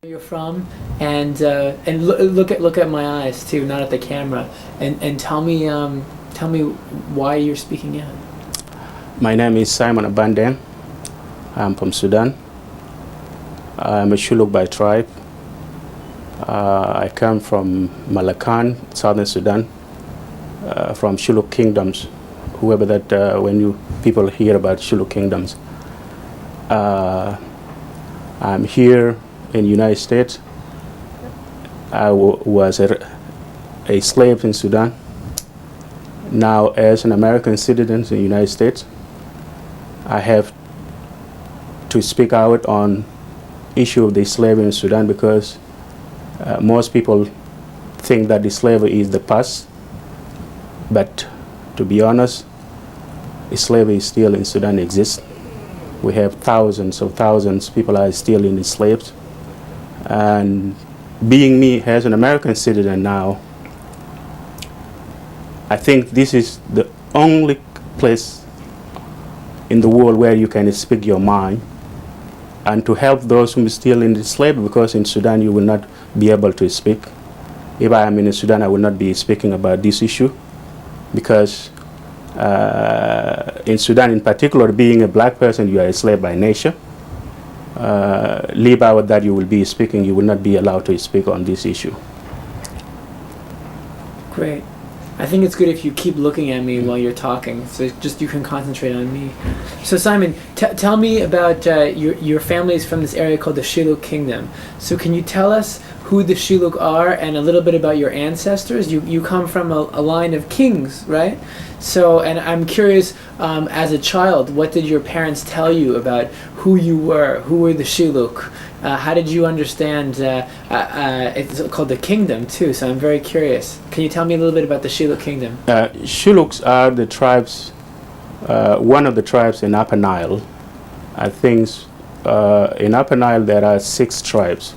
You're from, and look at my eyes too, not at the camera, and tell me why you're speaking out. My name is Simon Aban Deng. I'm from Sudan. I'm a Shilluk by tribe. I come from Malkal, Southern Sudan, from Shilluk kingdoms. Whoever that, when you people hear about Shilluk kingdoms, I'm here in the United States. I was a slave in Sudan. Now, as an American citizen in the United States, I have to speak out on issue of the slavery in Sudan because most people think that the slavery is the past, but to be honest, slavery still in Sudan exists. We have thousands of people are still in the slaves. And being me as an American citizen now, I think this is the only place in the world where you can speak your mind and to help those who are still in the slavery, because in Sudan you will not be able to speak. If I am in Sudan, I will not be speaking about this issue because in Sudan in particular, being a black person, you are a slave by nature. Leave out that you will be speaking, you will not be allowed to speak on this issue. Great. I think it's good if you keep looking at me while you're talking, so just you can concentrate on me. So Simon, tell me about your family is from this area called the Shilluk Kingdom. So can you tell us who the Shilluk are and a little bit about your ancestors? You come from a line of kings, right? So, and I'm curious, as a child, what did your parents tell you about who you were? Who were the Shilluk? How did you understand, it's called the kingdom too, so I'm very curious. Can you tell me a little bit about the Shilluk Kingdom? Shilluks are the tribes, one of the tribes in Upper Nile. I think in Upper Nile there are 6 tribes.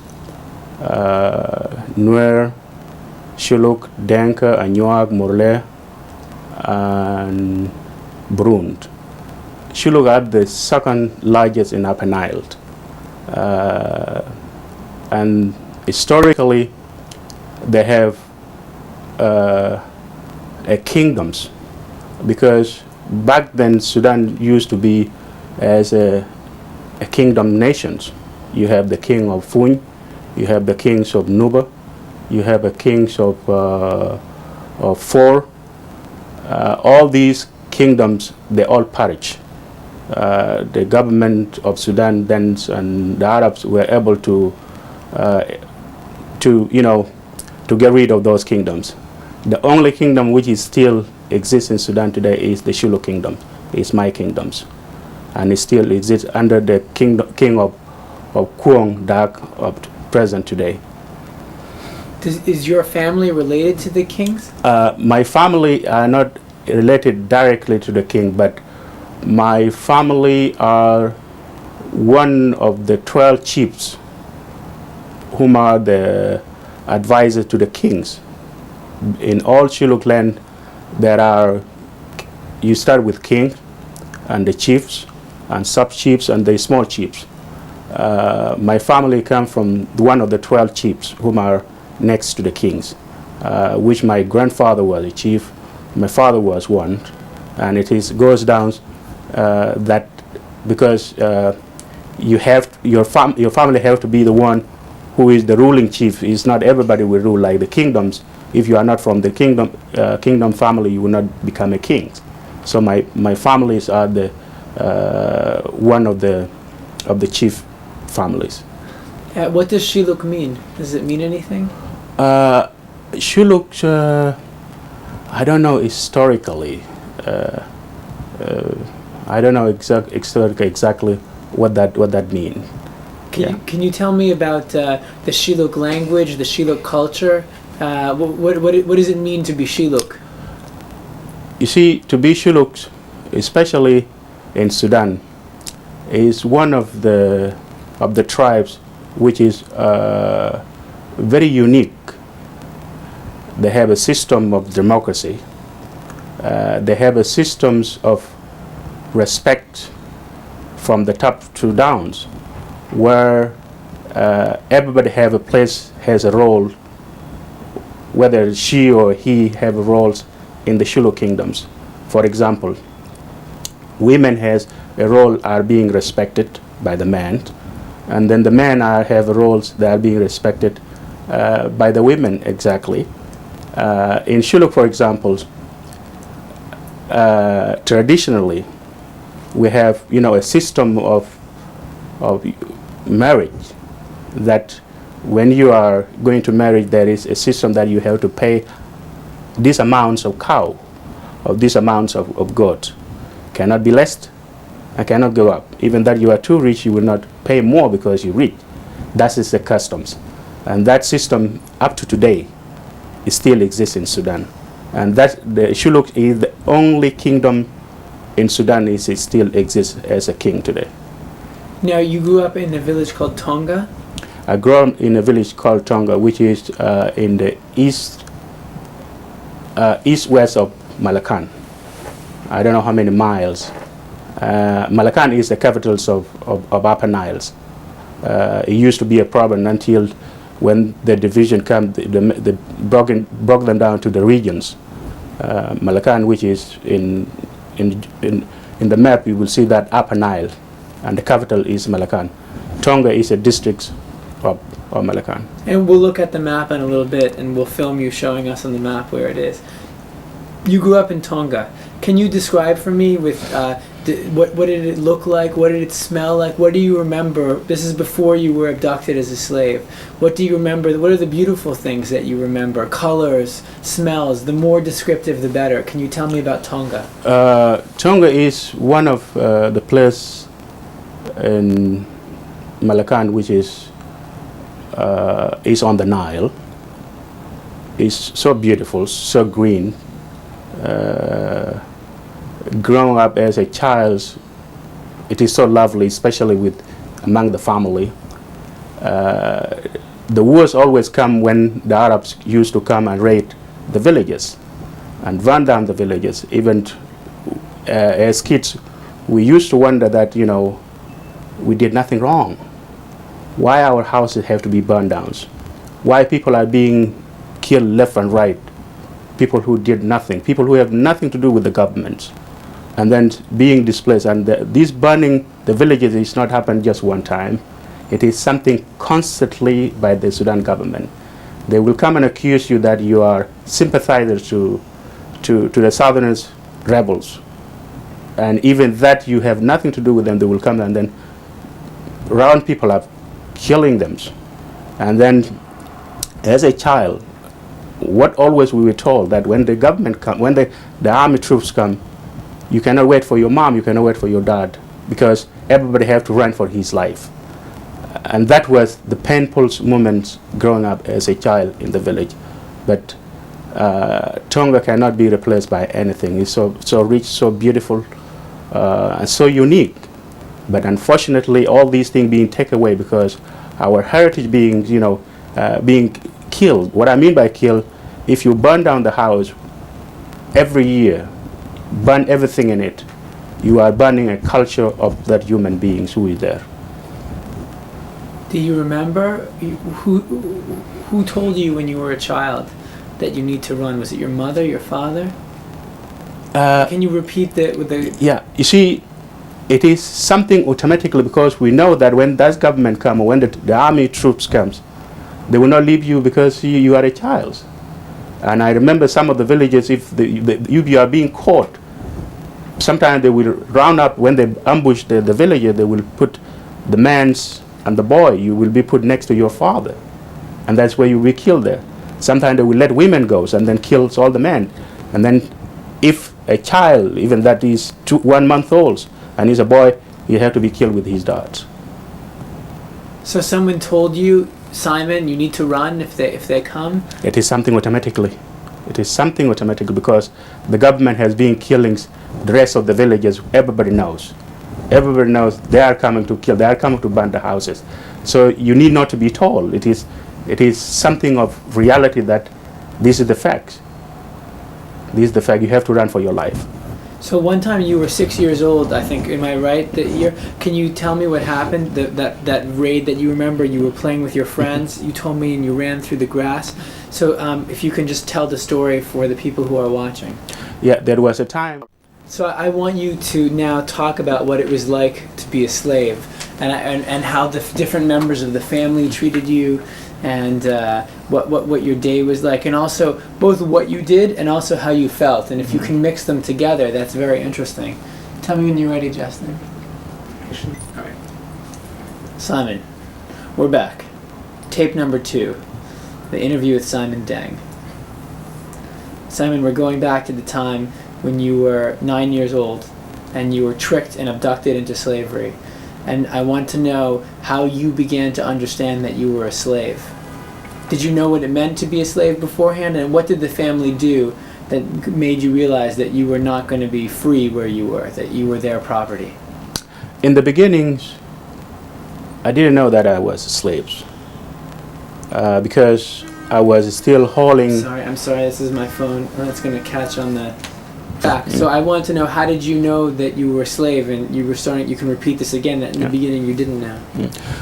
Nuer, Shilluk, Denka, Anyuag, Murle, and Brund. Shilluk are the second largest in Upper Nile. And historically they have kingdoms, because back then Sudan used to be as a kingdom nations. You have the king of Funy, you have the kings of Nuba, you have the kings of Four. All these kingdoms, they all perished. The government of Sudan then and the Arabs were able to get rid of those kingdoms. The only kingdom which is still exists in Sudan today is the Shilluk kingdom. It's my kingdoms, and it still exists under the king of Kuong Dak of present today. Is your family related to the kings? My family are not related directly to the king, but my family are one of the 12 chiefs whom are the advisors to the kings. In all Shilluk land, you start with king and the chiefs and sub-chiefs and the small chiefs. My family come from one of the 12 chiefs whom are next to the kings, which my grandfather was a chief, my father was one, and goes down that because your family have to be the one who is the ruling chief. It's not everybody will rule like the kingdoms. If you are not from the kingdom family, you will not become a king. So my families are the one of the chief families. What does Shilluk mean? Does it mean anything? Shilluk, I don't know historically. I don't know exactly what that means. Can you tell me about the Shilluk language, the Shilluk culture? What does it mean to be Shilluk? You see, to be Shilluk, especially in Sudan, is one of the tribes which is very unique. They have a system of democracy. They have a systems of respect from the top to downs, where everybody have a place, has a role, whether she or he have roles in the Shilluk kingdoms. For example, women has a role are being respected by the man, and then the men have roles that are being respected by the women exactly. In Shilluk, for example, traditionally, we have a system of marriage that when you are going to marry, there is a system that you have to pay these amounts of cow or these amounts of goat. Cannot be less and cannot go up. Even that you are too rich, you will not pay more because you're rich. That is the customs. And that system up to today it still exists in Sudan. And that the Shilluk is the only kingdom in Sudan it still exists as a king today. Now, you grew up in a village called Tonga? I grew up in a village called Tonga, which is in the east-west of Malkal. I don't know how many miles. Malkal is the capital of Upper Niles. It used to be a province until when the division came, they broke them down to the regions. Malkal, which is in the map, you will see that Upper Nile, and the capital is Malkal. Tonga is a district of Malkal. And we'll look at the map in a little bit, and we'll film you showing us on the map where it is. You grew up in Tonga. Can you describe for me with what did it look like? What did it smell like? What do you remember? This is before you were abducted as a slave. What do you remember? What are the beautiful things that you remember? Colors, smells. The more descriptive, the better. Can you tell me about Tonga? Tonga is one of the places in Malkal, which is on the Nile. It's so beautiful, so green. Growing up as a child, it is so lovely, especially among the family. The wars always come when the Arabs used to come and raid the villages and run down the villages. Even as kids, we used to wonder that, we did nothing wrong. Why our houses have to be burned down? Why people are being killed left and right? People who did nothing, people who have nothing to do with the government, and then being displaced. And this burning the villages is not happened just one time. It is something constantly by the Sudan government. They will come and accuse you that you are sympathizers to the Southerners rebels, and even that you have nothing to do with them. They will come and then round people up, killing them. And then, as a child, what always we were told that when the government come, when the army troops come, you cannot wait for your mom, you cannot wait for your dad, because everybody have to run for his life. And that was the painful moments growing up as a child in the village. But Tonga cannot be replaced by anything. It's so rich, so beautiful, and so unique. But unfortunately, all these things being taken away because our heritage being, being killed. What I mean by kill, if you burn down the house every year, burn everything in it, you are burning a culture of that human beings who is there. Do you remember who told you when you were a child that you need to run? Was it your mother, your father? Can you repeat that? Yeah, you see, it is something automatically, because we know that when that government comes, or when the army troops comes, they will not leave you because you are a child. And I remember some of the villages, if you are being caught, sometimes they will round up, when they ambush the villager, they will put the man's and the boy, you will be put next to your father. And that's where you will be killed there. Sometimes they will let women go and then kills all the men. And then if a child, even that is 1 month old, and he's a boy, you have to be killed with his dad. So someone told you, Simon, you need to run if they come? It is something automatically. It is something automatically, because the government has been killing the rest of the villages. Everybody knows. Everybody knows they are coming to kill. They are coming to burn the houses. So you need not to be told. It is something of reality that this is the fact. This is the fact. You have to run for your life. So one time you were 6 years old, I think. Am I right? That year? Can you tell me what happened? That raid that you remember? You were playing with your friends. You told me, and you ran through the grass. So if you can just tell the story for the people who are watching. Yeah, there was a time. So I want you to now talk about what it was like to be a slave, and how the different members of the family treated you, and what your day was like, and also both what you did and also how you felt. And if you can mix them together, that's very interesting. Tell me when you're ready, Justin. All right. Simon, we're back. Tape number 2, the interview with Simon Deng. Simon, we're going back to the time when you were 9 years old and you were tricked and abducted into slavery. And I want to know how you began to understand that you were a slave. Did you know what it meant to be a slave beforehand? And what did the family do that made you realize that you were not going to be free where you were, that you were their property? In the beginnings, I didn't know that I was a slave. Because I was still holding... I'm sorry, this is my phone. It's going to catch on the back. So I want to know, how did you know that you were a slave, and you can repeat this again, that in the beginning you didn't know?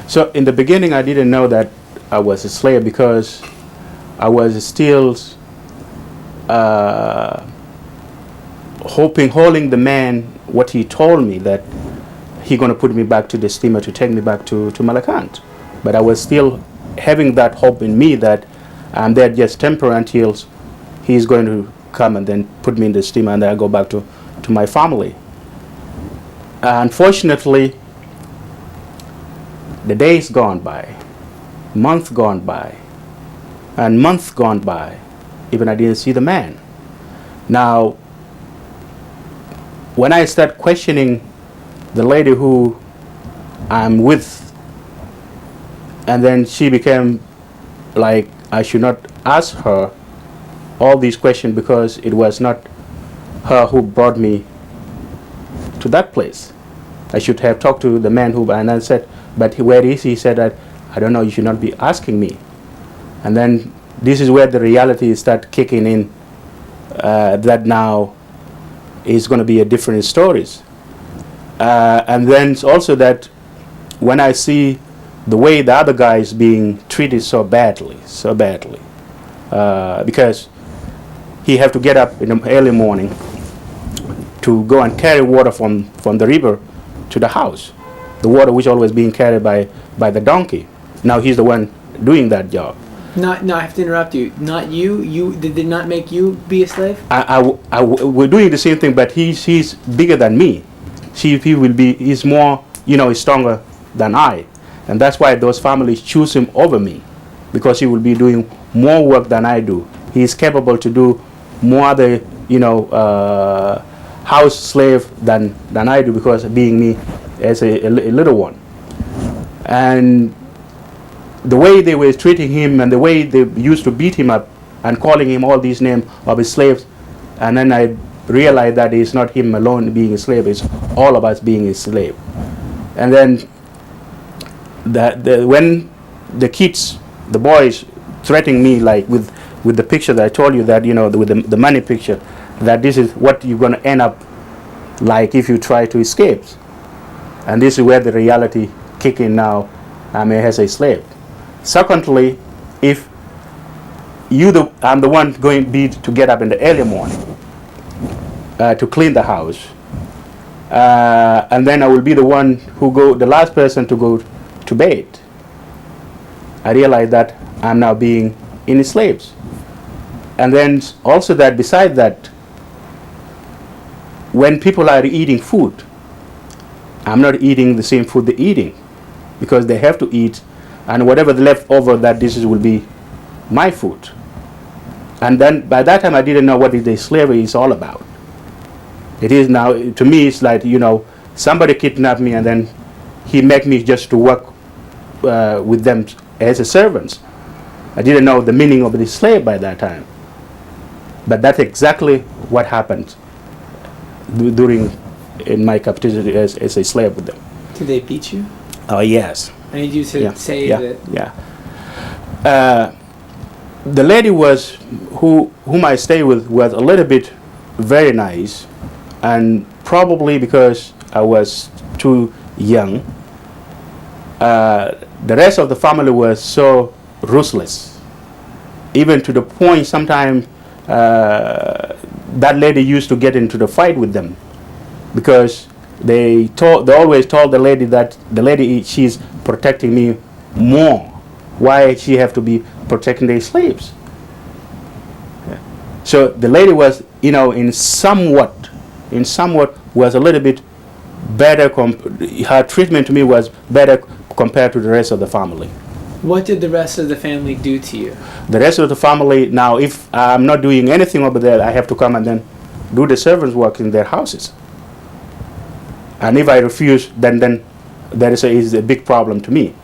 So in the beginning I didn't know that I was a slave, because I was still holding the man, what he told me, that he going to put me back to the steamer to take me back to Malkal. But I was still having that hope in me that I'm there just temporary until he's going to come and then put me in the steamer, and then I go back to my family. Unfortunately, the days gone by, month gone by, and month gone by, even I didn't see the man. Now, when I start questioning the lady who I'm with, and then she became like I should not ask her all these questions, because it was not her who brought me to that place. I should have talked to the man who, and I said, but where is he? He said that, I don't know, you should not be asking me. And then this is where the reality start kicking in, that now is going to be a different stories. And then also that when I see the way the other guy is being treated so badly, because he have to get up in the early morning to go and carry water from the river to the house. The water which always being carried by the donkey. Now he's the one doing that job. No, I have to interrupt you. Not you. You did not make you be a slave? We're doing the same thing, but he's bigger than me. He's more, he's stronger than I. And that's why those families choose him over me, because he will be doing more work than I do. He is capable to do more other, house slave than I do, because being me as a little one. And the way they were treating him, and the way they used to beat him up and calling him all these names of his slaves, and then I realized that it's not him alone being a slave, it's all of us being a slave. And then when the kids, the boys, threatening me like with the picture that I told you, that with the money picture, that this is what you're going to end up like if you try to escape. And this is where the reality kick in now, as a slave. Secondly, if I'm the one going to get up in the early morning to clean the house, and then I will be the one the last person to go to bed, I realize that I'm now being enslaved. And then also that beside that, when people are eating food, I'm not eating the same food they're eating, because they have to eat, and whatever the leftover that dishes will be my food. And then by that time I didn't know what the slavery is all about. It is now, to me, it's like, somebody kidnapped me and then he make me just to work with them as a servant. I didn't know the meaning of the slave by that time. But that's exactly what happened in my captivity as a slave with them. Did they beat you? Oh, yes. I need you to say that. Yeah. The lady whom I stayed with was a little bit very nice, And probably because I was too young, the rest of the family was so ruthless, even to the point sometimes that lady used to get into the fight with them, because they always told the lady that she's protecting me more. Why she have to be protecting the slaves? Yeah. So the lady was, in somewhat was a little bit better. Her treatment to me was better compared to the rest of the family. What did the rest of the family do to you? The rest of the family, now, if I'm not doing anything over there, I have to come and then do the servants' work in their houses. And if I refuse, then there is a big problem to me.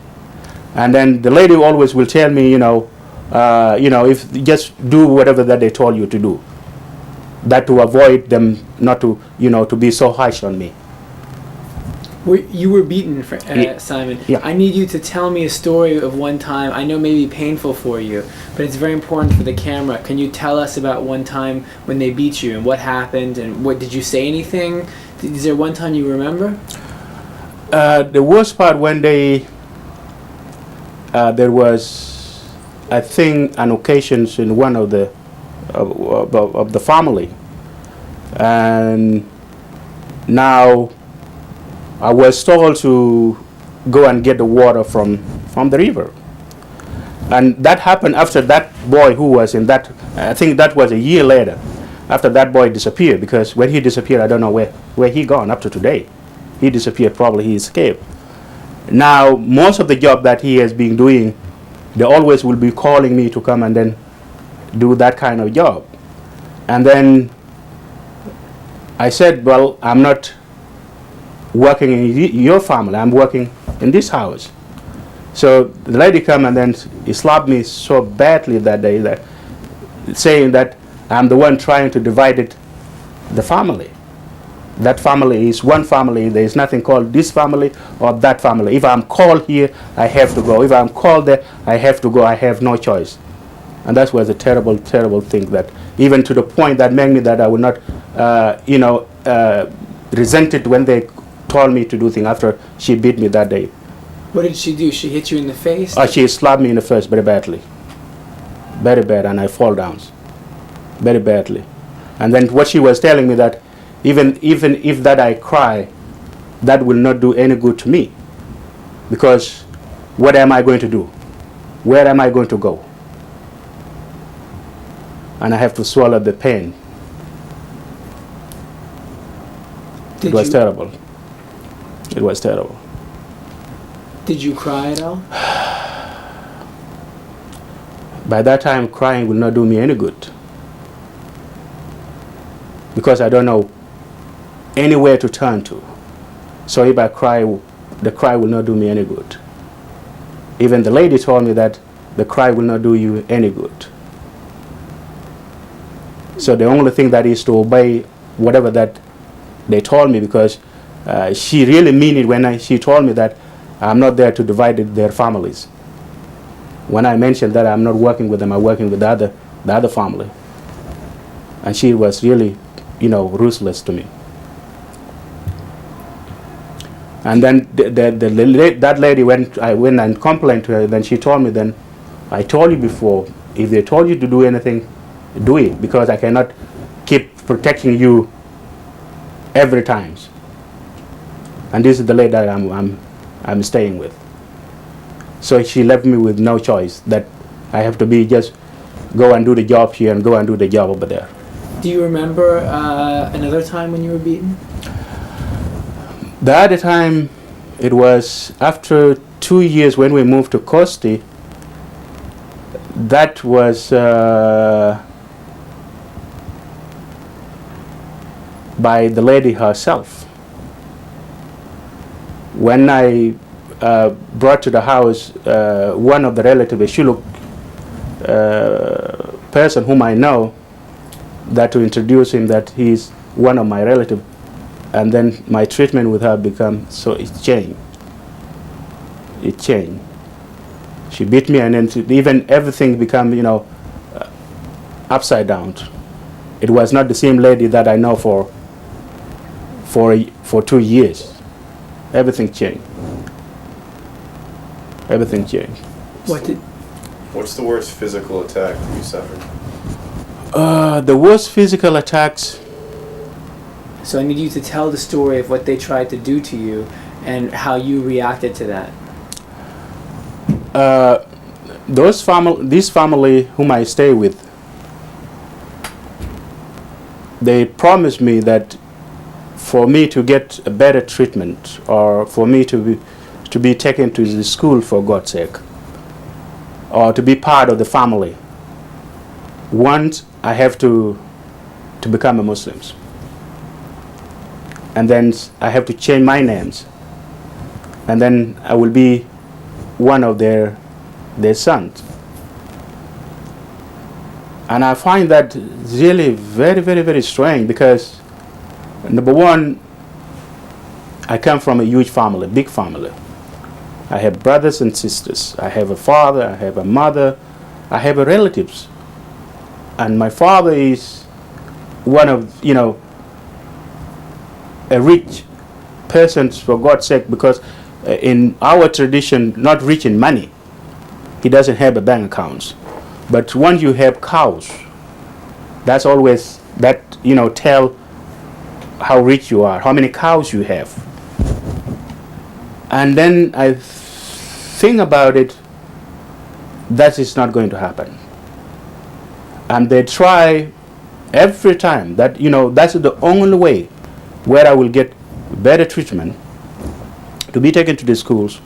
And then the lady always will tell me, if just do whatever that they told you to do, that to avoid them not to, to be so harsh on me. You were beaten, Simon. Yeah. I need you to tell me a story of one time. I know maybe painful for you, but it's very important for the camera. Can you tell us about one time when they beat you and what happened, and what did you say anything? Is there one time you remember? The worst part when there was, I think, an occasion in one of the family, and now I was told to go and get the water from the river, and that happened after that boy who was in that. I think that was a year later, after that boy disappeared. Because when he disappeared, I don't know where he gone up to today. He disappeared. Probably he escaped. Now, most of the job that he has been doing, they always will be calling me to come and then do that kind of job. And then I said, well, I'm not working in your family. I'm working in this house. So the lady come and then he slapped me so badly that day, that saying that I'm the one trying to divide the family. That family is one family. There is nothing called this family or that family. If I'm called here, I have to go. If I'm called there, I have to go. I have no choice. And that was a terrible, terrible thing, that even to the point that made me that I would not, resent it when they told me to do things after she beat me that day. What did she do? She hit you in the face? She slapped me in the face very badly. Very bad, and I fall down. Very badly. And then what she was telling me that even if that I cry, that will not do any good to me. Because what am I going to do? Where am I going to go? And I have to swallow the pain. It was terrible. It was terrible. Did you cry at all? By that time, crying will not do me any good. Because I don't know anywhere to turn to. So if I cry, the cry will not do me any good. Even the lady told me that the cry will not do you any good. So the only thing that is to obey whatever that they told me, because she really mean it when she told me that I'm not there to divide their families. When I mentioned that I'm not working with them, I'm working with the other family. And she was really, ruthless to me. And then that lady, when I went and complained to her, then she told me, then I told you before, if they told you to do anything, do it, because I cannot keep protecting you every time. And this is the lady that I'm staying with. So she left me with no choice, that I have to be just go and do the job here and go and do the job over there. Do you remember another time when you were beaten? The other time, it was after 2 years when we moved to Kosti. That was by the lady herself. When I brought to the house one of the relatives, a Shilluk person whom I know, that to introduce him that he's one of my relatives, and then my treatment with her become, so it changed. It changed. She beat me, and then even everything become, upside down. It was not the same lady that I know for for 2 years. Everything changed. Everything changed. What's the worst physical attack you suffered? The worst physical attacks. So I need you to tell the story of what they tried to do to you and how you reacted to that. This family whom I stay with, they promised me that for me to get a better treatment, or for me to be taken to the school for God's sake, or to be part of the family, once I have to become a Muslim. And then I have to change my names. And then I will be one of their sons. And I find that really very, very, very strange, because number one, I come from a huge family, big family. I have brothers and sisters. I have a father, I have a mother, I have relatives. And my father is one of, a rich person, for God's sake, because in our tradition, not rich in money. He doesn't have a bank account. But once you have cows, that's always, tell how rich you are, how many cows you have. And then I think about it, that is not going to happen. And they try every time that, that's the only way where I will get better treatment, to be taken to the schools,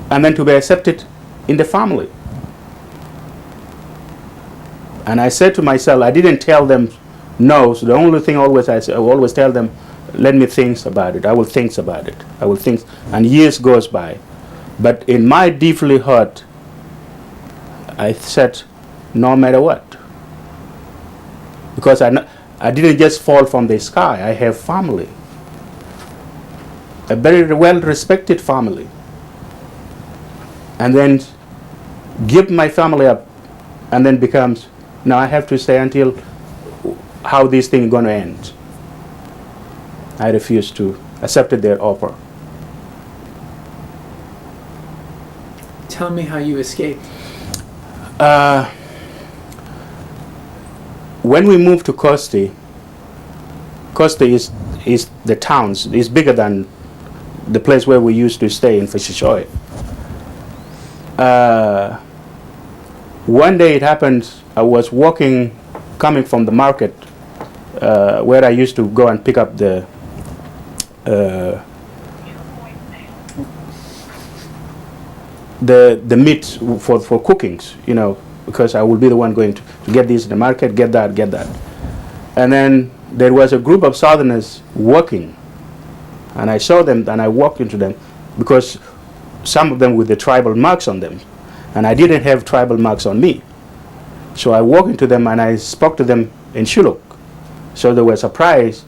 and then to be accepted in the family. And I said to myself, I didn't tell them no. So the only thing I always tell them, let me think about it. I will think about it. I will think. And years goes by. But in my deeply heart, I said, no matter what. Because I didn't just fall from the sky. I have family. A very well-respected family. And then give my family up, and then becomes, now I have to stay until how this thing is going to end. I refuse to accept their offer. Tell me how you escaped. When we moved to Kosti is the towns. It's bigger than the place where we used to stay in Fishishoy. One day it happened, I was coming from the market where I used to go and pick up the meat for cookings, because I will be the one going to get this in the market, get that. And then there was a group of Southerners working, and I saw them and I walked into them, because some of them with the tribal marks on them, and I didn't have tribal marks on me. So I walked into them and I spoke to them in Shilluk. So they were surprised,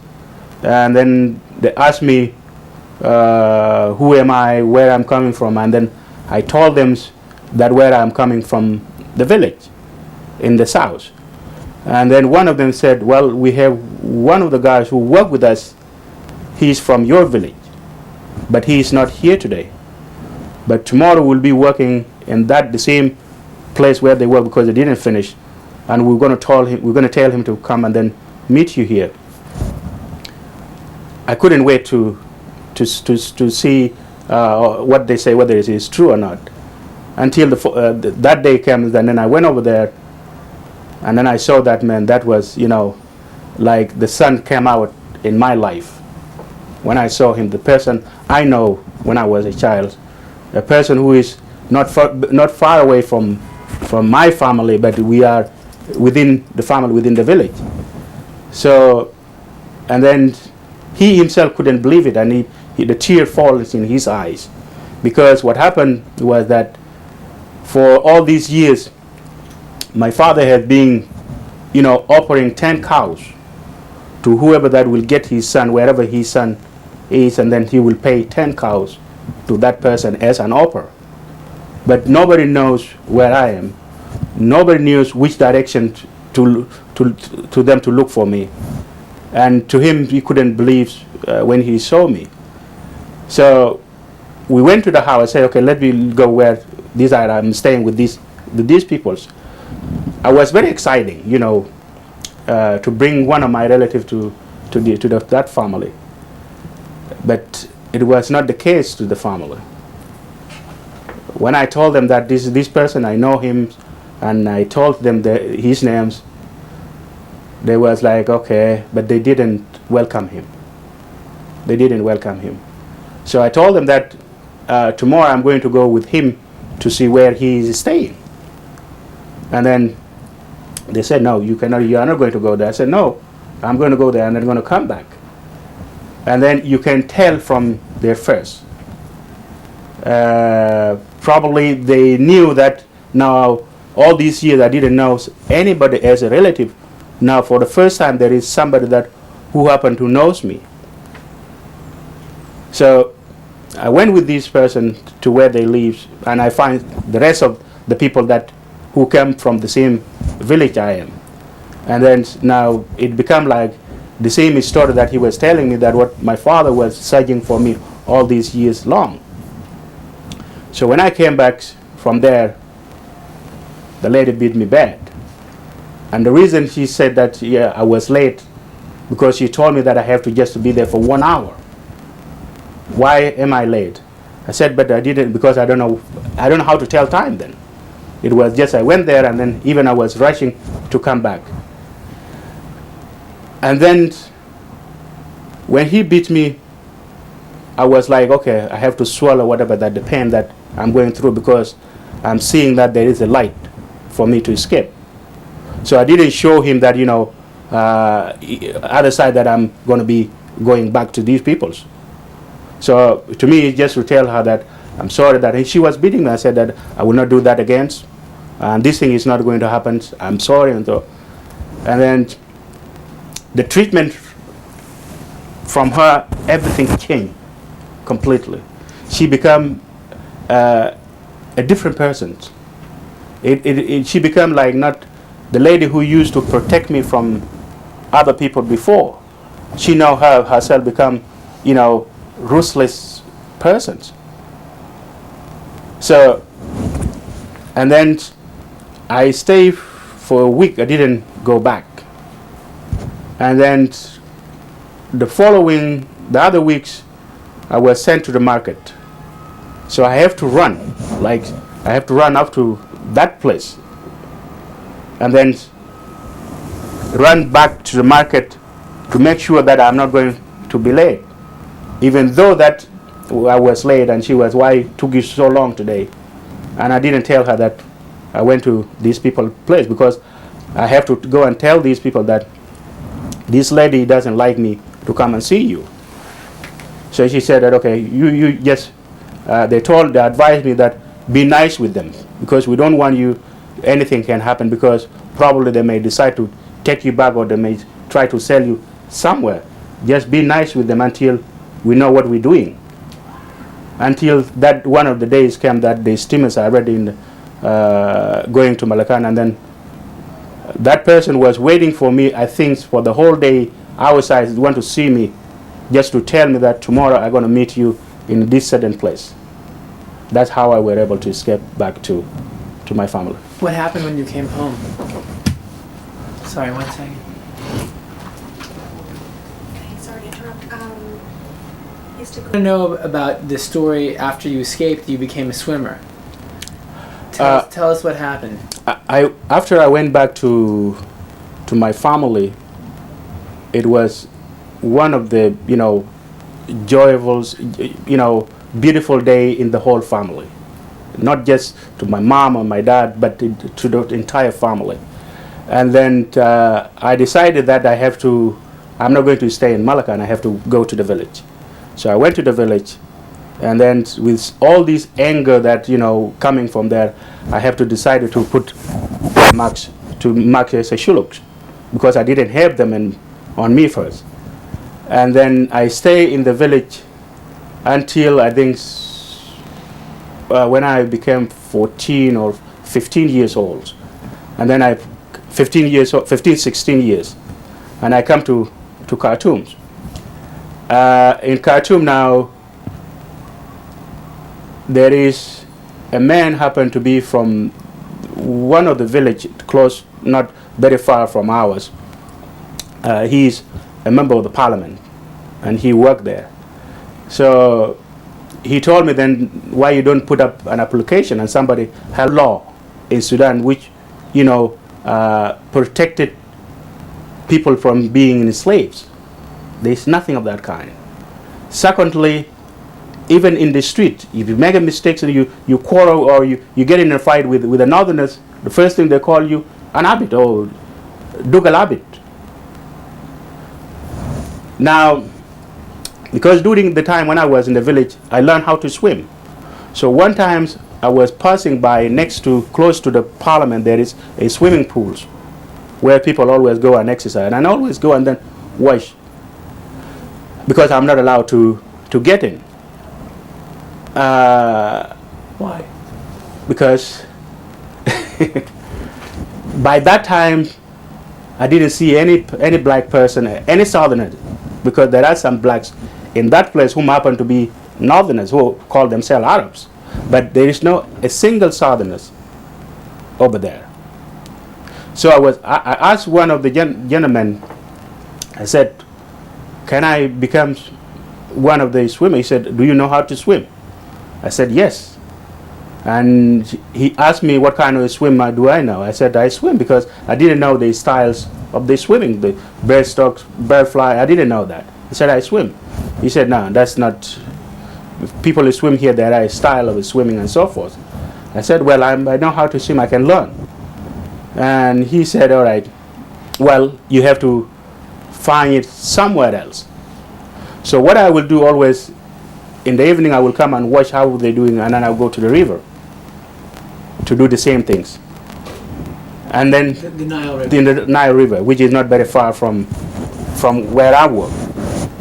and then they asked me who am I, where I'm coming from, and then I told them that where I'm coming from, the village in the south. And then one of them said, well, we have one of the guys who work with us, he's from your village, but he is not here today. But tomorrow we'll be working in the same place where they work, because they didn't finish, and we're going to tell him to come and then meet you here. I couldn't wait to see what they say, whether it is true or not, until that day comes. And then I went over there, and then I saw that man. That was, like the sun came out in my life when I saw him. The person I know when I was a child, a person who is not far away from my family, but we are within the family, within the village. So, and then he himself couldn't believe it, and the tear falls in his eyes, because what happened was that for all these years, my father had been, offering 10 cows to whoever that will get his son, wherever his son is, and then he will pay 10 cows to that person as an offer. But nobody knows where I am. Nobody knows which direction to them to look for me. And to him, he couldn't believe when he saw me. So we went to the house. I said, okay, let me go where I'm staying with these peoples. I was very exciting, to bring one of my relatives to that family. But it was not the case to the family. When I told them that this person, I know him, and I told them his names, they was like, okay, but they didn't welcome him. They didn't welcome him. So I told them that tomorrow I'm going to go with him to see where he is staying. And then they said, no, you are not going to go there. I said, no, I'm going to go there and I'm going to come back. And then you can tell from their face. Probably they knew that now all these years I didn't know anybody as a relative. Now for the first time there is somebody who happened to knows me. So I went with this person to where they live, and I find the rest of the people who came from the same village I am. And then now it became like the same story that he was telling me, that what my father was searching for me all these years long. So when I came back from there, the lady beat me bad. And the reason she said that, I was late, because she told me that I have to just be there for 1 hour. Why am I late? I said, but I didn't, because I don't know how to tell time then. It was just I went there, and then even I was rushing to come back. And then when he beat me, I was like, okay, I have to swallow whatever the pain that I'm going through, because I'm seeing that there is a light for me to escape. So I didn't show him that, other side, that I'm going to be going back to these peoples. So to me, just to tell her that I'm sorry that she was beating me. I said that I will not do that again, and this thing is not going to happen. I'm sorry. And then the treatment from her, everything changed completely. She became a different person. She became like not the lady who used to protect me from other people before. She now herself become, ruthless persons. So, and then I stayed for a week. I didn't go back. And then the other weeks, I was sent to the market. So I have to run, I have to run up to that place, and then run back to the market to make sure that I'm not going to be late. Even though that I was late, and she was, why took you so long today? And I didn't tell her that I went to these people's place, because I have to go and tell these people that this lady doesn't like me to come and see you. So she said that, okay, you just, they advised me that be nice with them, because we don't want you, anything can happen, because probably they may decide to take you back, or they may try to sell you somewhere. Just be nice with them until we know what we're doing. Until that one of the days came that the steamers are already going to Malkal, and then that person was waiting for me, I think, for the whole day outside, want to see me, just to tell me that tomorrow I'm going to meet you in this certain place. That's how I were able to escape back to my family. What happened when you came home? Sorry, 1 second. Okay, sorry to interrupt. I want to know about the story after you escaped. You became a swimmer. Tell us what happened. After I went back to my family, it was one of the joyful, beautiful day in the whole family. Not just to my mom or my dad, but to the entire family. And then I decided that I'm not going to stay in Malkal, and I have to go to the village. So I went to the village, and then with all this anger that, coming from there, I have to decide to put marks as a Shilluk, because I didn't have them on me first. And then I stay in the village until I think when I became 14 or 15 years old. And then 15, 16 years. And I come to Khartoum. In Khartoum now, there is a man happened to be from one of the village close, not very far from ours. He's a member of the parliament, and he worked there. So he told me then, why you don't put up an application, and somebody had law in Sudan which, protected people from being slaves. There's nothing of that kind. Secondly, even in the street, if you make a mistake and you quarrel or you get in a fight with the northerners, the first thing they call you an abit or dugal abit. Now, because during the time when I was in the village, I learned how to swim. So one time I was passing by close to the parliament, there is a swimming pool where people always go and exercise. And I always go and then wash because I'm not allowed to get in. Why? Because by that time I didn't see any black person, any southerner, because there are some blacks in that place whom happen to be northerners who call themselves Arabs, but there is no a single southerner over there. So I asked one of the gentlemen, I said, can I become one of the swimmers? He said, do you know how to swim? I said, yes. And he asked me what kind of swimmer do I know. I said, I swim, because I didn't know the styles of the swimming, the breaststroke, butterfly, I didn't know that. He said, I swim. He said, no, that's not, people who swim here, there are a style of swimming and so forth. I said, well, I know how to swim, I can learn. And he said, all right, well, you have to find it somewhere else. So what I will do always, in the evening I will come and watch how they're doing, and then I'll go to the river to do the same things. And then The Nile River. in the Nile River, which is not very far from where I work.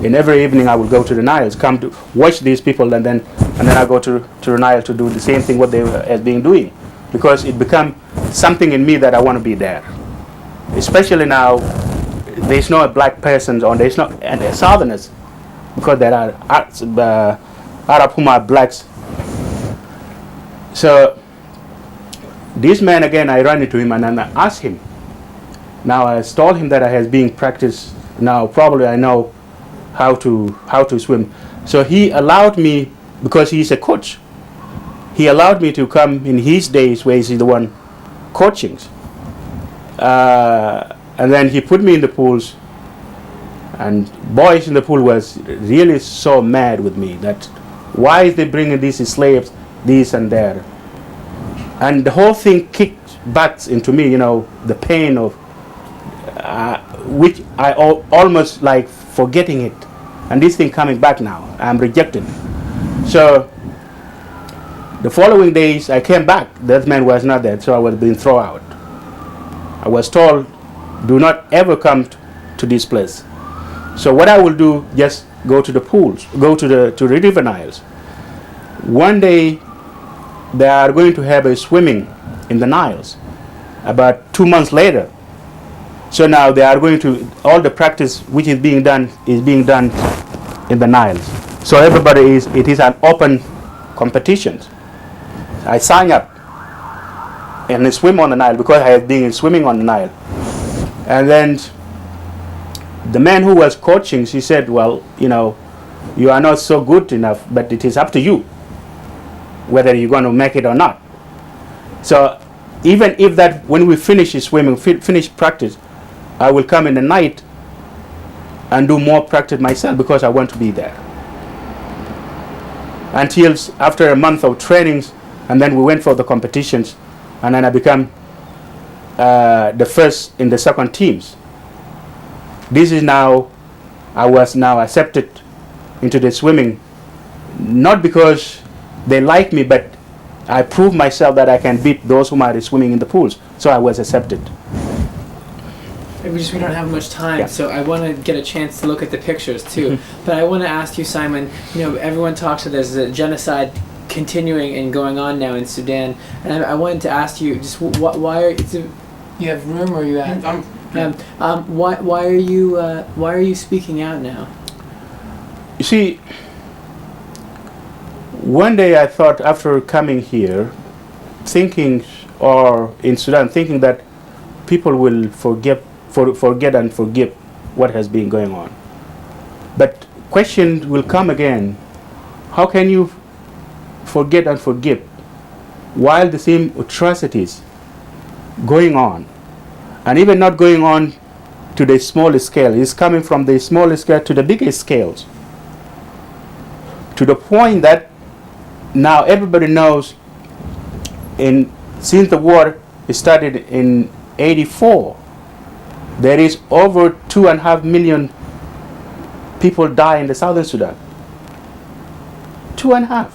In every evening I will go to the Nile, come to watch these people, and then I go to the Nile to do the same thing what they have been doing, because it become something in me that I want to be there. Especially now, there's no black persons, or there's no and the southerners, because there are Arab whom are blacks. So this man again, I ran into him and I asked him. Now I told him that I has been practiced. Now probably I know how to swim. So he allowed me, because he's a coach, he allowed me to come in his days where he's the one coaching. And then he put me in the pools, and boys in the pool was really so mad with me that why is they bringing these slaves, this and there. And the whole thing kicked back into me, the pain of which I almost like forgetting it, and this thing coming back now, I'm rejected. So the following days I came back, that man was not there, so I was being thrown out. I was told, do not ever come to this place. So what I will do, just go to the pools, go to the river Niles. One day they are going to have a swimming in the Niles, about 2 months later. So now they are going to, all the practice which is being done in the Niles. So it is an open competition. I sign up and I swim on the Nile, because I have been swimming on the Nile. And then the man who was coaching, she said, well, you are not so good enough, but it is up to you whether you're going to make it or not. So even if that, when we finish swimming, finish practice, I will come in the night and do more practice myself, because I want to be there. Until after a month of trainings, and then we went for the competitions, and then I became the first in the second teams. This is now, I was now accepted into the swimming, not because they like me, but I proved myself that I can beat those who are swimming in the pools. So I was accepted. We don't have much time, Yeah. so I want to get a chance to look at the pictures too. But I want to ask you, Simon, everyone talks that there's a genocide continuing and going on now in Sudan, and I wanted to ask you, just why are you have room, or are you at? Why are you speaking out now? You see, one day I thought, after coming here, thinking, or in Sudan, thinking that people will forget and forgive what has been going on. But question will come again, how can you forget and forgive while the same atrocities going on, and even not going on to the smallest scale, it's coming from the smallest scale to the biggest scales, to the point that now everybody knows, since the war started in 84, there is over 2.5 million people die in the southern Sudan. 2.5.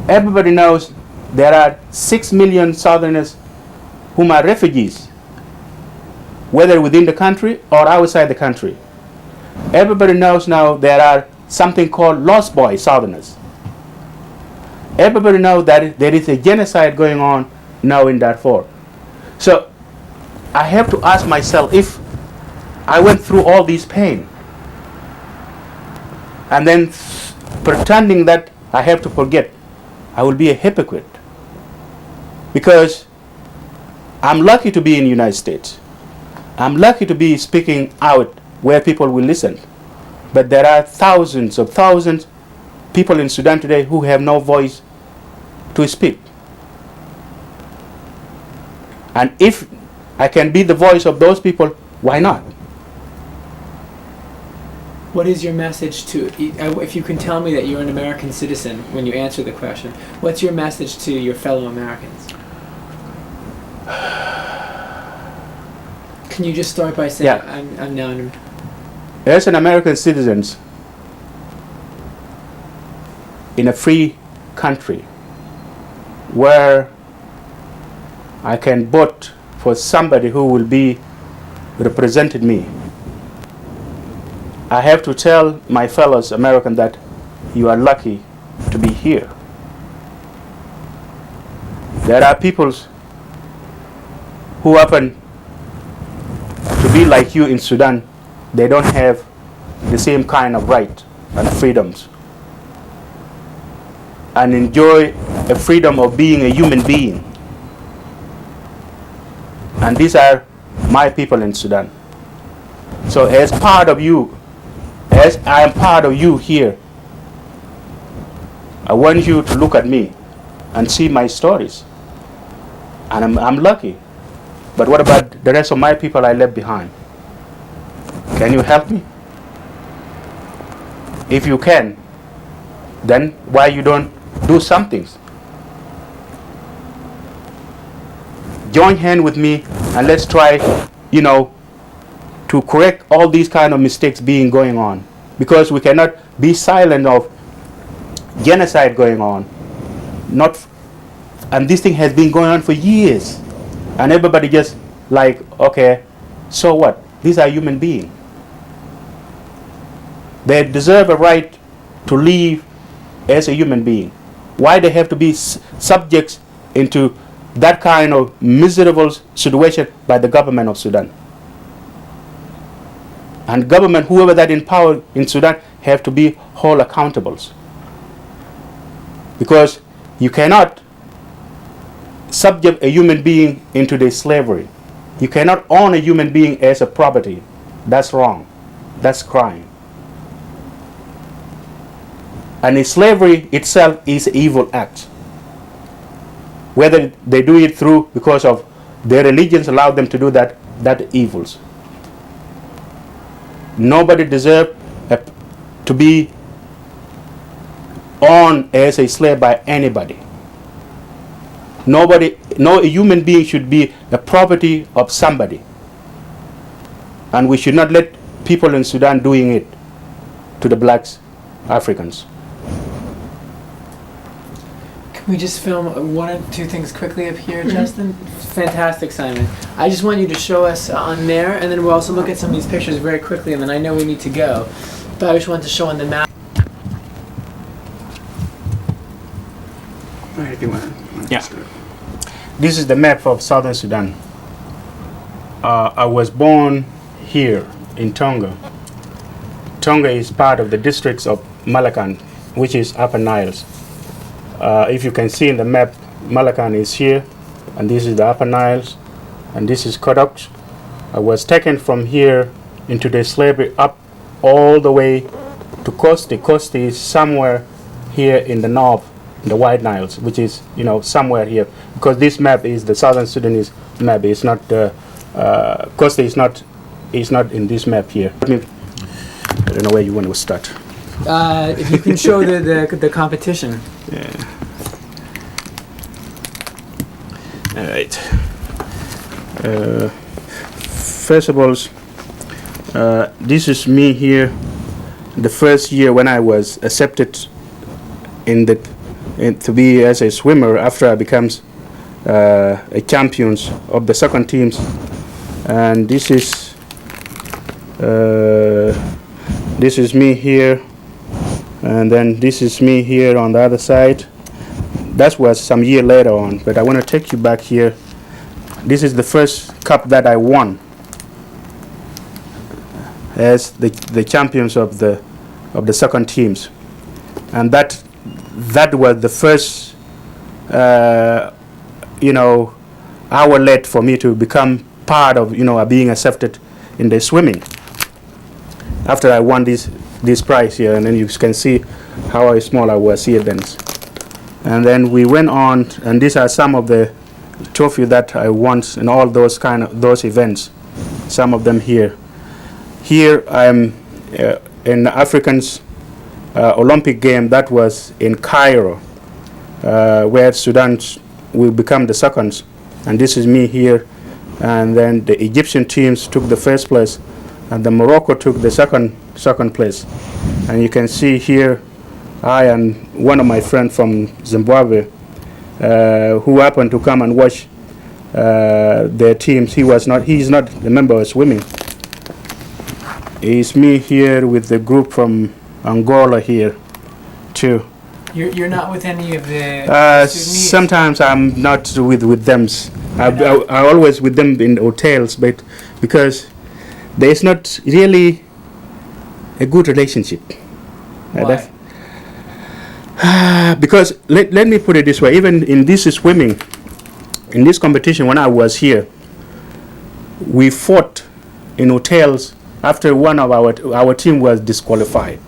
Everybody knows there are 6 million Southerners whom are refugees, whether within the country or outside the country. Everybody knows now there are something called lost boy Southerners. Everybody knows that there is a genocide going on now in Darfur. So I have to ask myself, if I went through all this pain and then pretending that I have to forget, I will be a hypocrite. Because I'm lucky to be in the United States. I'm lucky to be speaking out where people will listen. But there are thousands of people in Sudan today who have no voice to speak. And if I can be the voice of those people, why not? What is your message to, if you can tell me that you're an American citizen when you answer the question, what's your message to your fellow Americans? Can you just start by saying, Yeah. I'm now an As an American citizen in a free country where I can vote for somebody who will be represented me, I have to tell my fellows Americans that you are lucky to be here. There are people who happen to be like you in Sudan. They don't have the same kind of right and freedoms and enjoy a freedom of being a human being. And these are my people in Sudan. So as part of you, as I am part of you here, I want you to look at me and see my stories. And I'm lucky. But what about the rest of my people I left behind? Can you help me? If you can, then why you don't do something? Join hand with me and let's try, to correct all these kind of mistakes being going on. Because we cannot be silent of genocide going on. And this thing has been going on for years. And everybody just like, okay, so what? These are human beings. They deserve a right to live as a human being. Why they have to be subjects into that kind of miserable situation by the government of Sudan? And government, whoever that in power in Sudan, have to be whole accountables. Because you cannot subject a human being into the slavery. You cannot own a human being as a property. That's wrong. That's crime. And slavery itself is an evil act. Whether they do it through because of their religions allow them to do that evils. Nobody deserves to be owned as a slave by anybody. No human being should be the property of somebody. And we should not let people in Sudan doing it to the blacks, Africans. Can we just film one or two things quickly up here, Justin? Fantastic, Simon. I just want you to show us on there, and then we'll also look at some of these pictures very quickly, and then I know we need to go. But I just want to show on the map. Yeah. This is the map of Southern Sudan. I was born here in Tonga. Tonga is part of the districts of Malkal, which is Upper Niles. If you can see in the map, Malkal is here, and this is the Upper Niles, and this is Kodok. I was taken from here into the slavery up all the way to Kosti. Kosti is somewhere here in the north, in the White Niles, which is, somewhere here. Because this map is the Southern Sudanese map. It's not, Kosti is not in this map here. I don't know where you want to start. If you can show the competition. Yeah. All right. First of all, this is me here. The first year when I was accepted to be as a swimmer after I becomes a champions of the second teams, and this is me here, and then this is me here on the other side. That was some year later on, but I want to take you back here. This is the first cup that I won as the champions of the second teams, and that was the first outlet for me to become part of being accepted in the swimming. After I won this prize here, and then you can see how small I was here then. And then we went on, and these are some of the trophies that I won in all those events. Some of them here. Here I'm in the Africans Olympic game that was in Cairo, where Sudan will become the seconds. And this is me here. And then the Egyptian teams took the first place, and the Morocco took the second place. And you can see here, I and one of my friends from Zimbabwe, who happened to come and watch their teams. He's not a member of swimming. It's me here with the group from Angola here, too. You're not with any of the Sudanese? Sometimes I'm not with them. I'm always with them in hotels, but because there is not really a good relationship. Why? Because let me put it this way, even in this swimming, in this competition when I was here, we fought in hotels after one of our team was disqualified.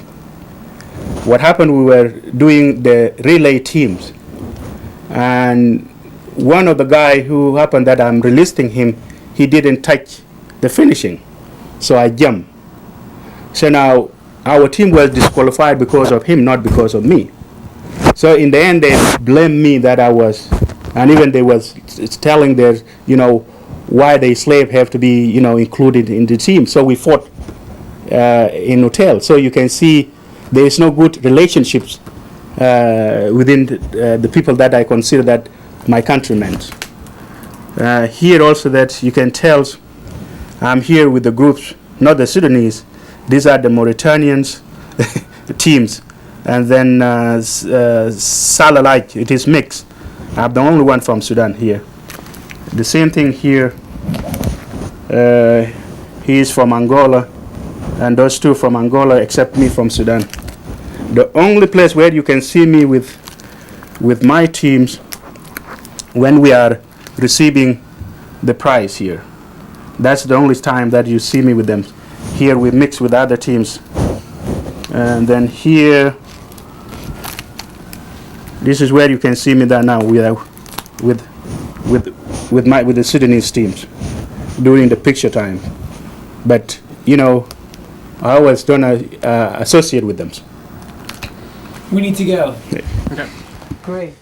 What happened, we were doing the relay teams, and one of the guy who happened that I'm releasing him, he didn't touch the finishing, so I jumped. So now our team was disqualified because of him, not because of me. So in the end, they blamed me that I was, and even they was telling their, why the slave have to be, included in the team. So we fought in hotel. So you can see there is no good relationships within the people that I consider that my countrymen. Here also that you can tell I'm here with the groups, not the Sudanese. These are the Mauritanians teams. And then Salalite, it is mixed. I'm the only one from Sudan here. The same thing here. He is from Angola, and those two from Angola, except me from Sudan. The only place where you can see me with my teams when we are receiving the prize here. That's the only time that you see me with them. Here we mix with other teams. And then here, this is where you can see me there now with the Sudanese teams during the picture time. But I always don't associate with them. We need to go. Yeah. Great.